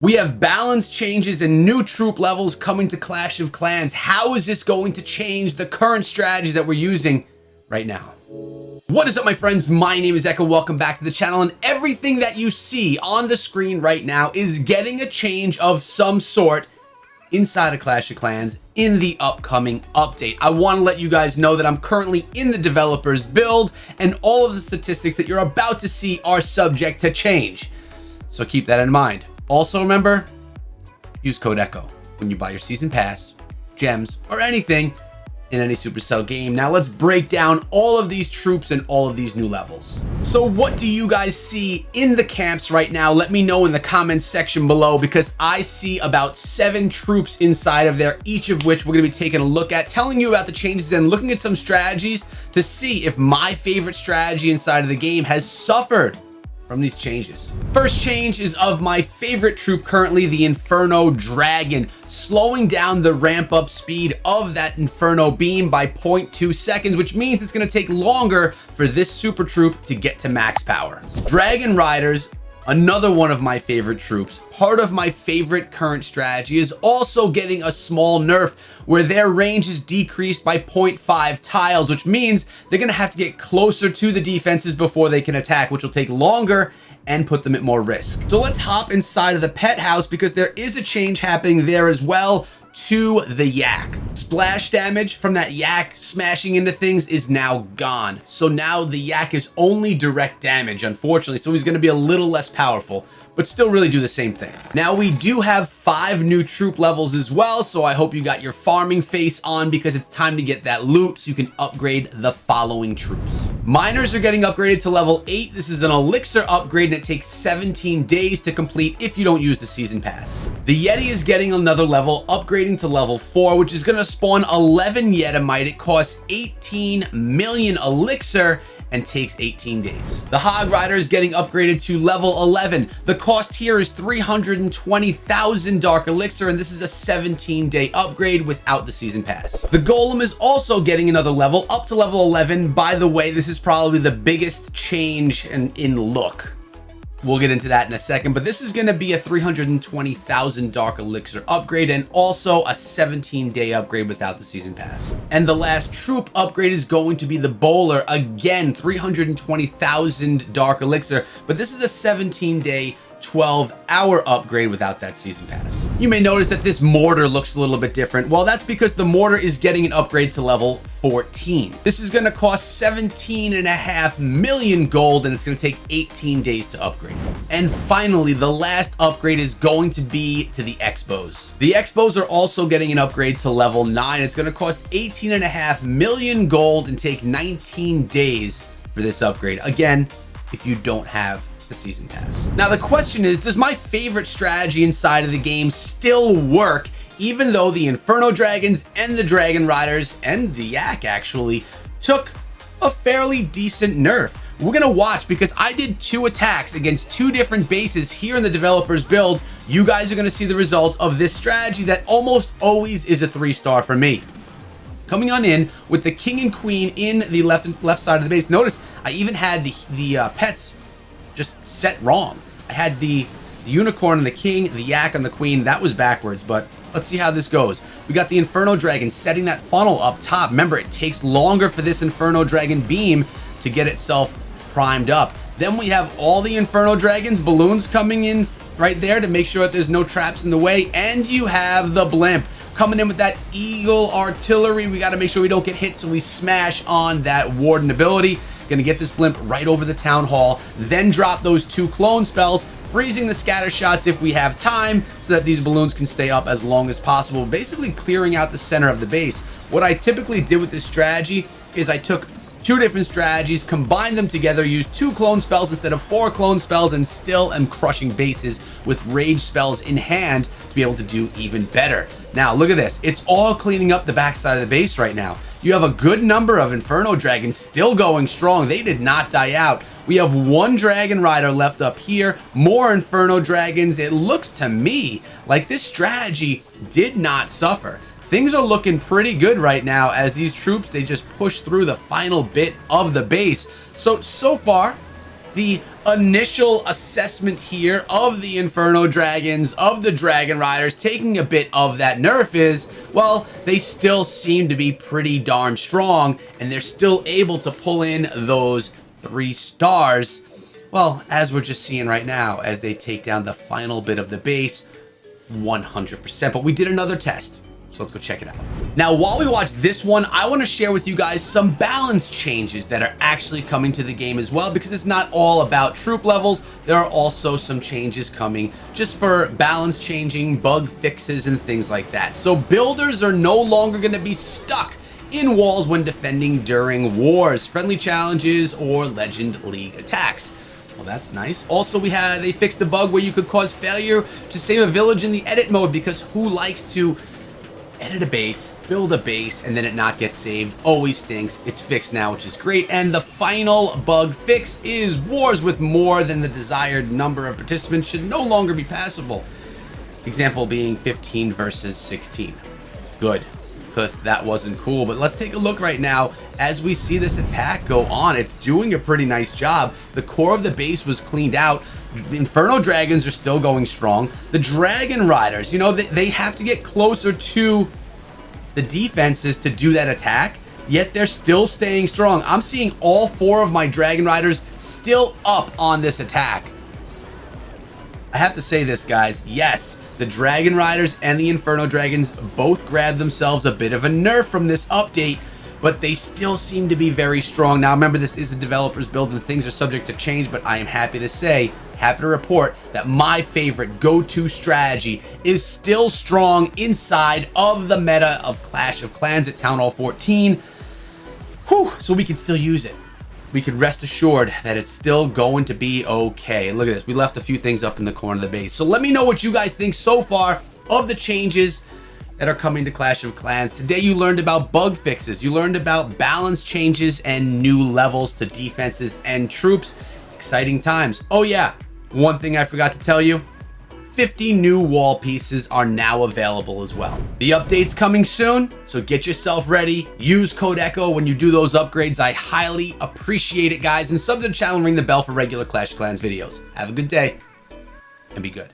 We have balance changes and new troop levels coming to Clash of Clans. How is this going to change the current strategies that we're using right now? What is up, my friends? My name is Echo. Welcome back to the channel, and everything that you see on the screen right now is getting a change of some sort inside of Clash of Clans in the upcoming update. I want to let you guys know that I'm currently in the developer's build, and all of the statistics that you're about to see are subject to change. So keep that in mind. Also remember, use code ECHO when you buy your season pass, gems, or anything in any Supercell game. Now let's break down all of these troops and all of these new levels. So what do you guys see in the camps right now? Let me know in the comments section below, because I see about 7 troops inside of there, each of which we're going to be taking a look at, telling you about the changes and looking at some strategies to see if my favorite strategy inside of the game has suffered from these changes. First change is of my favorite troop currently, the Inferno Dragon, slowing down the ramp up speed of that Inferno beam by 0.2 seconds, which means it's going to take longer for this super troop to get to max power. Dragon Riders, another one of my favorite troops, part of my favorite current strategy, is also getting a small nerf where their range is decreased by 0.5 tiles, which means they're going to have to get closer to the defenses before they can attack, which will take longer and put them at more risk. So let's hop inside of the pet house, because there is a change happening there as well to the yak. Splash damage from that yak smashing into things is now gone. So now the yak is only direct damage, unfortunately. So he's going to be a little less powerful, but still really do the same thing. Now we do have 5 new troop levels as well, so I hope you got your farming face on, because it's time to get that loot so you can upgrade the following troops. Miners are getting upgraded to level 8. This is an elixir upgrade, and it takes 17 days to complete if you don't use the season pass. The Yeti is getting another level, upgrading to level 4, which is going to spawn 11 Yetimite. It costs 18 million elixir and takes 18 days. The Hog Rider is getting upgraded to level 11. The cost here is 320,000 Dark Elixir, and this is a 17-day upgrade without the season pass. The Golem is also getting another level, up to level 11. By the way, this is probably the biggest change in look. We'll get into that in a second, but this is going to be a 320,000 Dark Elixir upgrade and also a 17-day upgrade without the season pass. And the last troop upgrade is going to be the Bowler. Again, 320,000 Dark Elixir, but this is a 17-day 12-hour upgrade without that season pass. You may notice that this mortar looks a little bit different. Well, that's because the mortar is getting an upgrade to level 14. This is going to cost 17.5 million gold, and it's going to take 18 days to upgrade. And finally, the last upgrade is going to be to the X-Bows. The X-Bows are also getting an upgrade to level 9. It's going to cost 18.5 million gold and take 19 days for this upgrade. Again, if you don't have the season pass. Now the question is, does my favorite strategy inside of the game still work, even though the Inferno Dragons and the Dragon Riders and the Yak actually took a fairly decent nerf? We're gonna watch, because I did 2 attacks against 2 different bases here in the developer's build. You guys are gonna see the result of this strategy that almost always is a 3-star for me. Coming on in with the King and Queen in the left side of the base. Notice I even had the pets just set wrong. I had the unicorn and the king, the yak and the queen. That was backwards, but let's see how this goes. We got the Inferno Dragon setting that funnel up top. Remember, it takes longer for this Inferno Dragon beam to get itself primed up. Then we have all the Inferno Dragons balloons coming in right there to make sure that there's no traps in the way. And you have the blimp coming in with that Eagle artillery. We got to make sure we don't get hit, so we smash on that Warden ability. Gonna get this blimp right over the town hall, then drop those 2 clone spells, freezing the scatter shots if we have time, so that these balloons can stay up as long as possible, basically clearing out the center of the base. What I typically did with this strategy is I took 2 different strategies, combined them together, used 2 clone spells instead of 4 clone spells, and still am crushing bases with rage spells in hand to be able to do even better. Now look at this, it's all cleaning up the backside of the base right now. You have a good number of Inferno Dragons still going strong. They did not die out. We have 1 Dragon Rider left up here, more Inferno Dragons. It looks to me like this strategy did not suffer. Things are looking pretty good right now as these troops, they just push through the final bit of the base. So far, the initial assessment here of the Inferno Dragons, of the Dragon Riders, taking a bit of that nerf is, well, they still seem to be pretty darn strong, and they're still able to pull in those 3 stars, well, as we're just seeing right now, as they take down the final bit of the base, 100%. But we did another test, so let's go check it out. Now, while we watch this one, I want to share with you guys some balance changes that are actually coming to the game as well, because it's not all about troop levels. There are also some changes coming just for balance changing, bug fixes, and things like that. So builders are no longer going to be stuck in walls when defending during wars, friendly challenges, or Legend League attacks. Well, that's nice. Also, they fixed the bug where you could cause failure to save a village in the edit mode, because who likes to edit a base, build a base, and then it not get saved? Always stinks. It's fixed now, which is great. And the final bug fix is wars with more than the desired number of participants should no longer be passable. Example being 15 versus 16. Good, because that wasn't cool. But let's take a look right now as we see this attack go on. It's doing a pretty nice job. The core of the base was cleaned out. The Inferno Dragons are still going strong. The Dragon Riders, you know, they have to get closer to the defenses to do that attack, yet they're still staying strong. I'm seeing all 4 of my Dragon Riders still up on this attack. I have to say this, guys. Yes, the Dragon Riders and the Inferno Dragons both grabbed themselves a bit of a nerf from this update, but they still seem to be very strong. Now, remember, this is the developer's build and things are subject to change, but I am happy to report that my favorite go-to strategy is still strong inside of the meta of Clash of Clans at Town Hall 14. Whew, so we can still use it. We can rest assured that it's still going to be okay. And look at this, we left a few things up in the corner of the base. So let me know what you guys think so far of the changes that are coming to Clash of Clans. Today you learned about bug fixes, you learned about balance changes and new levels to defenses and troops. Exciting times. Oh yeah, one thing I forgot to tell you, 50 new wall pieces are now available as well. The update's coming soon, so get yourself ready. Use code ECHO when you do those upgrades. I highly appreciate it, guys. And sub to the channel and ring the bell for regular Clash of Clans videos. Have a good day and be good.